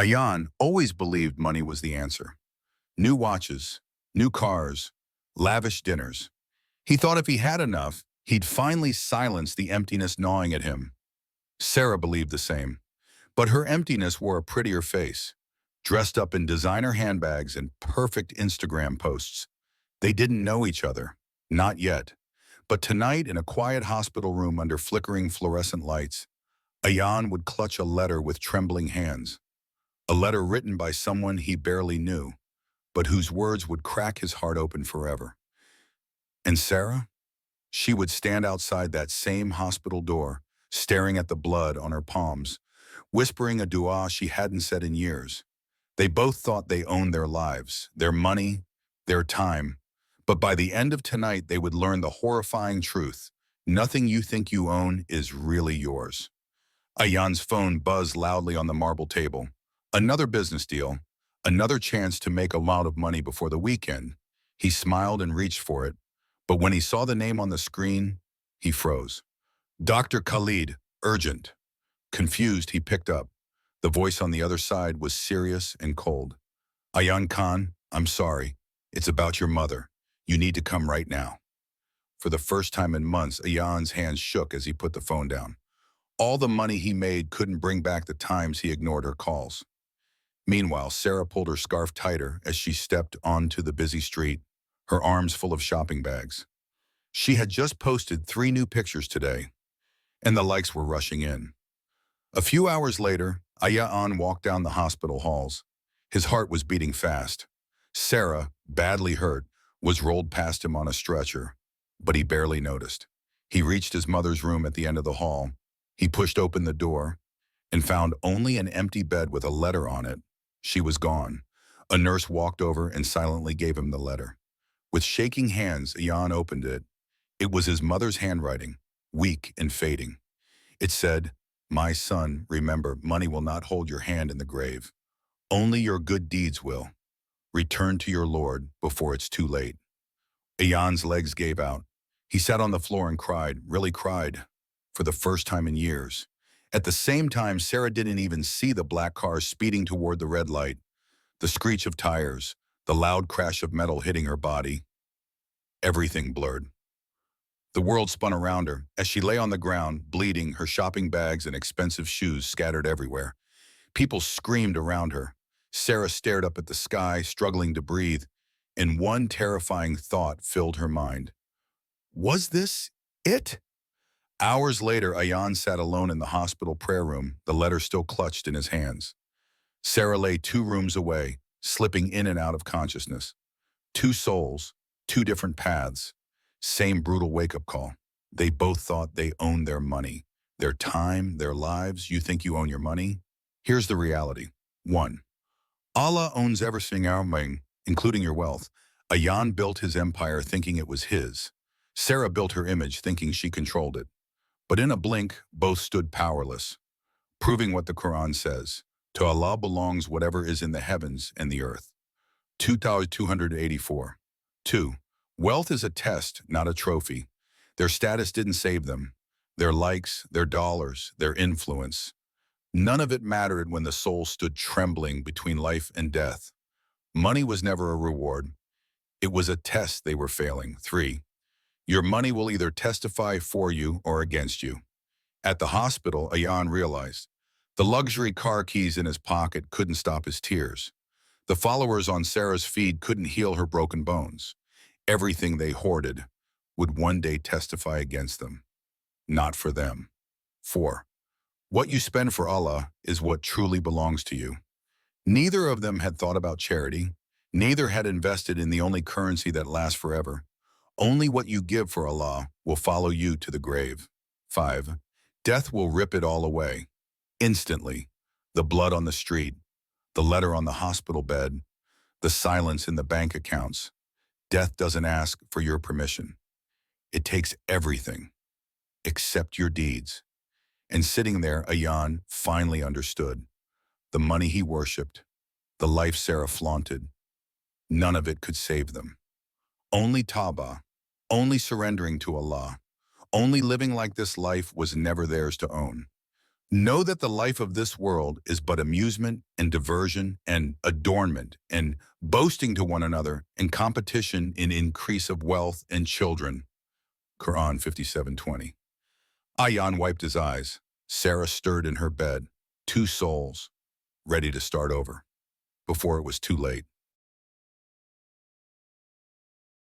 Ayaan always believed money was the answer. New watches, new cars, lavish dinners. He thought if he had enough, he'd finally silence the emptiness gnawing at him. Sara believed the same, but her emptiness wore a prettier face, dressed up in designer handbags and perfect Instagram posts. They didn't know each other, not yet. But tonight, in a quiet hospital room under flickering fluorescent lights, Ayaan would clutch a letter with trembling hands. A letter written by someone he barely knew, but whose words would crack his heart open forever. And Sara? She would stand outside that same hospital door, staring at the blood on her palms, whispering a dua she hadn't said in years. They both thought they owned their lives, their money, their time. But by the end of tonight, they would learn the horrifying truth. Nothing you think you own is really yours. Ayaan's phone buzzed loudly on the marble table. Another business deal, another chance to make a lot of money before the weekend. He smiled and reached for it, but when he saw the name on the screen, he froze. Dr. Khalid, urgent. Confused, he picked up. The voice on the other side was serious and cold. Ayaan Khan, I'm sorry. It's about your mother. You need to come right now. For the first time in months, Ayaan's hands shook as he put the phone down. All the money he made couldn't bring back the times he ignored her calls. Meanwhile, Sara pulled her scarf tighter as she stepped onto the busy street, her arms full of shopping bags. She had just posted 3 new pictures today, and the likes were rushing in. A few hours later, Ayaan walked down the hospital halls. His heart was beating fast. Sara, badly hurt, was rolled past him on a stretcher, but he barely noticed. He reached his mother's room at the end of the hall. He pushed open the door and found only an empty bed with a letter on it. She was gone. A nurse walked over and silently gave him the letter. With shaking hands, Ayaan opened it. It was his mother's handwriting, weak and fading. It said, "My son, remember, money will not hold your hand in the grave. Only your good deeds will. Return to your Lord before it's too late." Ayaan's legs gave out. He sat on the floor and cried, really cried, for the first time in years. At the same time, Sara didn't even see the black car speeding toward the red light, the screech of tires, the loud crash of metal hitting her body. Everything blurred. The world spun around her as she lay on the ground, bleeding, her shopping bags and expensive shoes scattered everywhere. People screamed around her. Sara stared up at the sky, struggling to breathe, and one terrifying thought filled her mind. Was this it? Hours later, Ayaan sat alone in the hospital prayer room, the letter still clutched in his hands. Sara lay 2 rooms away, slipping in and out of consciousness. 2 souls, 2 different paths. Same brutal wake-up call. They both thought they owned their money, their time, their lives. You think you own your money? Here's the reality. 1. Allah owns everything, including your wealth. Ayaan built his empire thinking it was his. Sara built her image thinking she controlled it. But in a blink, both stood powerless, proving what the Quran says. To Allah belongs whatever is in the heavens and the earth. 2284. 2. Wealth is a test, not a trophy. Their status didn't save them. Their likes, their dollars, their influence. None of it mattered when the soul stood trembling between life and death. Money was never a reward. It was a test they were failing. 3. Your money will either testify for you or against you. At the hospital, Ayaan realized the luxury car keys in his pocket couldn't stop his tears. The followers on Sara's feed couldn't heal her broken bones. Everything they hoarded would one day testify against them, not for them. 4. What you spend for Allah is what truly belongs to you. Neither of them had thought about charity. Neither had invested in the only currency that lasts forever. Only what you give for Allah will follow you to the grave. 5. Death will rip it all away. Instantly. The blood on the street, the letter on the hospital bed, the silence in the bank accounts. Death doesn't ask for your permission. It takes everything, except your deeds. And sitting there, Ayaan finally understood. The money he worshipped, the life Sara flaunted, none of it could save them. Only Tawbah, only surrendering to Allah, only living like this life was never theirs to own. Know that the life of this world is but amusement and diversion and adornment and boasting to one another and competition in increase of wealth and children. Quran 57:20. Ayaan wiped his eyes. Sarah stirred in her bed, two souls, ready to start over, before it was too late.